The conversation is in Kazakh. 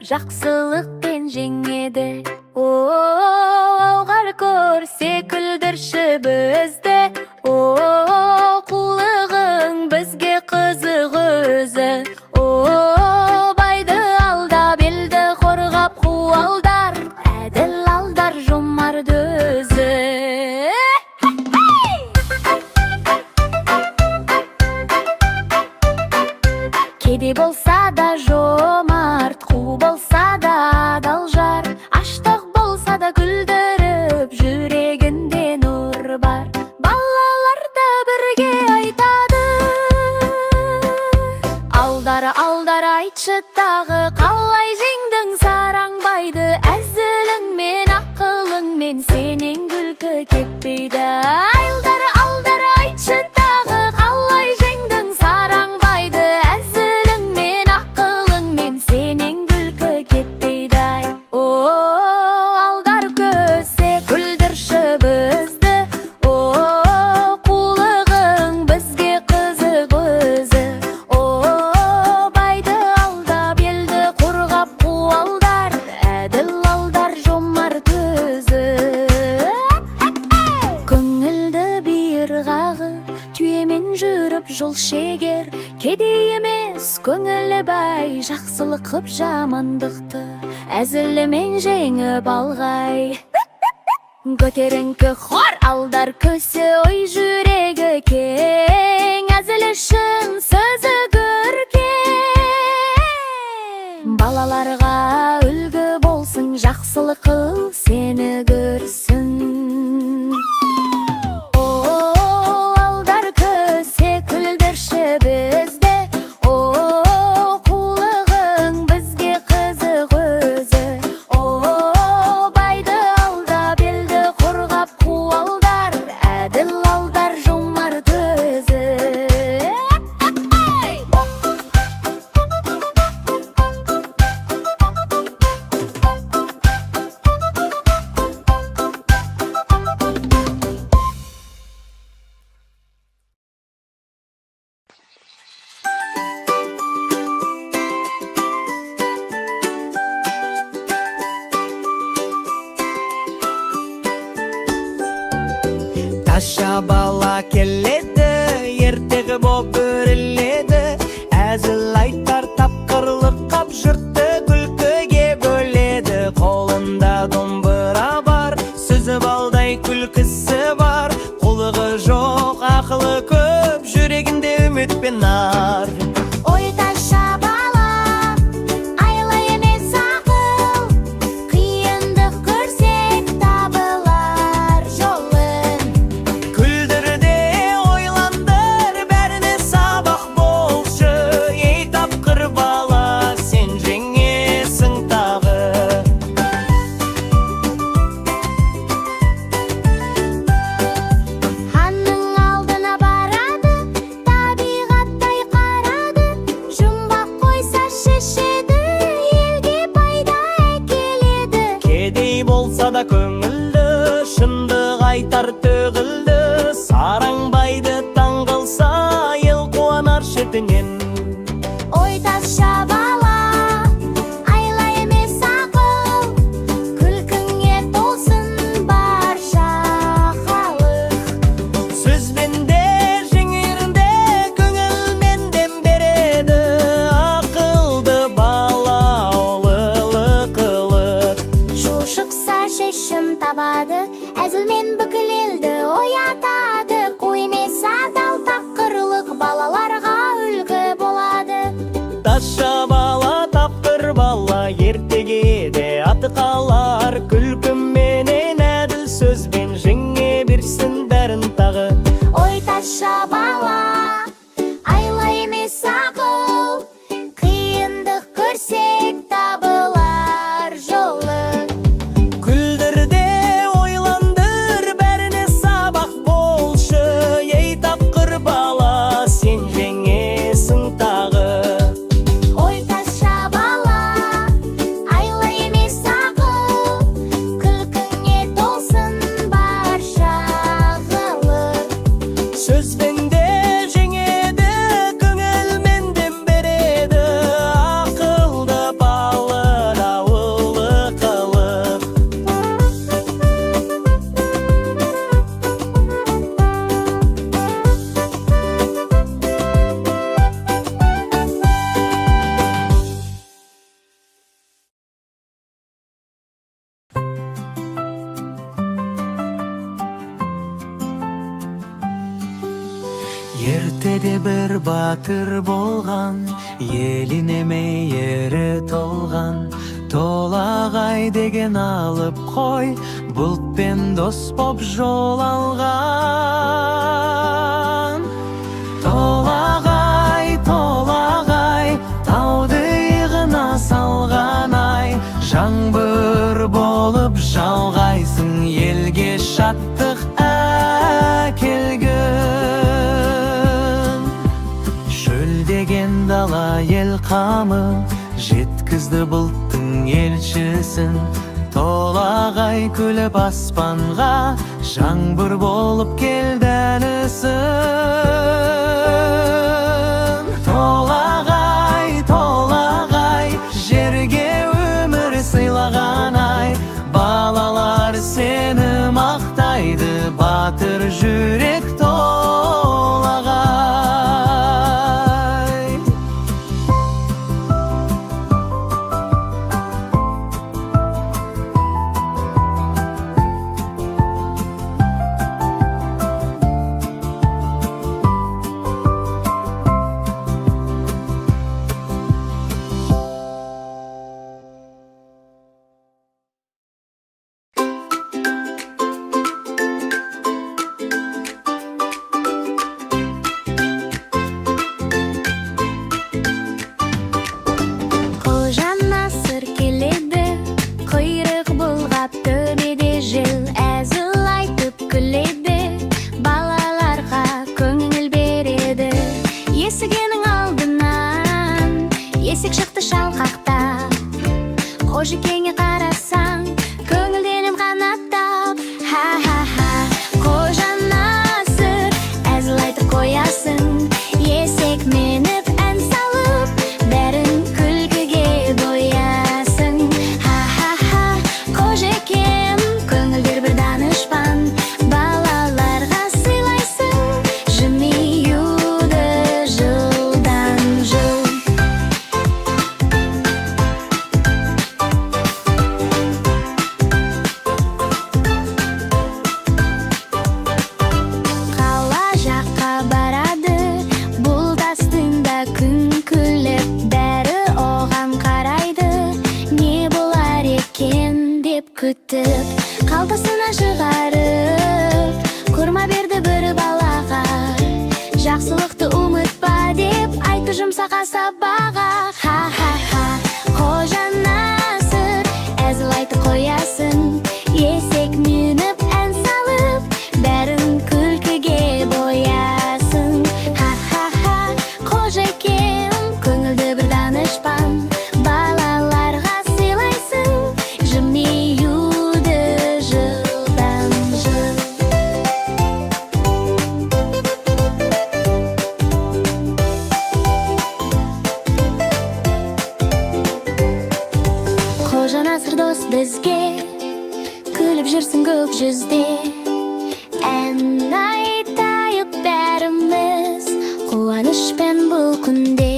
жақсылықпен жеңеді. Оғар көрсе күлдірші бізді, қулығың бізге қызық өзі. Байды алдап елді қорғап қуалдар, әділ алдар жомарт өзі. Кедей болса да жомарт, қу болса да адал жар, аштық болса да күлдіріп жүрегінде нұр бар. Балаларды бірге айтады, алдар айтшы тағы, қалай жеңдің сараңбайды, әзіліңмен ақылыңмен сенен күлкі кетпейді. Алдар айтшы тағы, қалай жеңдің сараңбайды, әзіліңмен ақылыңмен сенен күлкі кетпейді. Алдар көзсе күлдірші бізді, қулығың бізге қызық өзі. Байды алдап елді қорғап қуалдар, әділ алдар жомарт өзі. Көңілді бейір қағы, түйемен жүріп жол шегер, кедей емес көңілі бай, жақсылық қып жамандықты әзілімен жеңіп алғай. Көтеріңкі хор алдар көсі, ой жүрегі кең, әзіл үшін сөзі көркем. Балаларға үлгі болсын, жақсылық қыл сені көрсін. Алдар көсе күлдірші бізді, қулығың бізге қызық өзі. Байды алдап елді қорғап қуалдар, әділ алдар жомарт өзі. Таша бала келеді, ертегі боп өріледі, әзіл айтар тапқырлық қап жұртты күлкіге бөледі. Қолында домбыра бар, сөзі балдай күлкісі бар, қулығы жоқ, ақылы көп, жүрегінде үміт пен нар. Ой таша бала, айла емес ақыл, қиындық көрсек табылар жолын. Күлдірде ойландыр, бәріне сабақ болшы, ей тапқыр бала, сен жеңесің тағы. Ханның алдына барады, табиғаттай қарады, жұмбақ қойса шешеді, елге пайда әкеледі. Кедей болса да көңілді, шындық айтар төгілді, сараңбайды таңғылса, ел қуанар шетінен. Ой таша бала, айла емес ақыл, күлкіңе толсын барша халық. Сөзбен де жеңерінде, көңілмен дем береді, ақылды бала олылық қылық. Жол шықса шешім табады, әзілмен бүкіл елді оятады, қу емес адал тапқырлық балаларға үлгі болады. Таша бала, тапқыр бала, ертеге де аты қалар, күлкіменен әділ сөзбен жеңе берсін бәрін тағы. Ой таша бала, айла емес ақыл, қиындық көрсек табылар жолы. Күлдірде ойландыр, бәріне сабақ болшы, ей тапқыр бала, сен жеңесің тағы. bir батыр болған, еліне мейірі толған. Толағай деген алып қой, бұлтпен дос боп жол алған. Толағай, толағай, тауды иығына салған ай, жаңбыр болып жауғайсың, елге шаттық әкелгін. Шөлдеген дала ел қамы, жеткізді бұлттың елшісін. Толағай күліп аспанға, жаңбыр болып келді әлісін. Толағай, толағай, жерге өмір сыйлаған ай, балалар сені мақтайды, батыр жүрек толағай. Есік шықты шалқақтап, қожекеңе қарасаң, көңілденем қанаттап. Ха-ха-ха, қожа Насыр, әзіл айтып қоясың, есек меніп ән салып, бәрін күлкіге боясың. Ха-ха-ха, қожекем, көңілдер бір данышпан, балаларға сыйлайсың, жымиюды жылдан жыл. Күтіп, қалтасына шығарып, құрма берді бір балаға. Жақсылықты ұмытпа деп айтты жұмсақа сабаға. Ха-ха-ха, қожа Насыр, әзіл айтып қоясың, есек мініп ән салып, бәрін күлкіге боясың. Ха-ха-ха, қожекем, көңілді бір данышпан, балаларға сыйлайсың, жымиюды жылдан жыл. Қожа Насыр дос бізге, күліп жүрсің көк жүзде. Ән айтайық бәріміз, қуанышпен бұл күнде.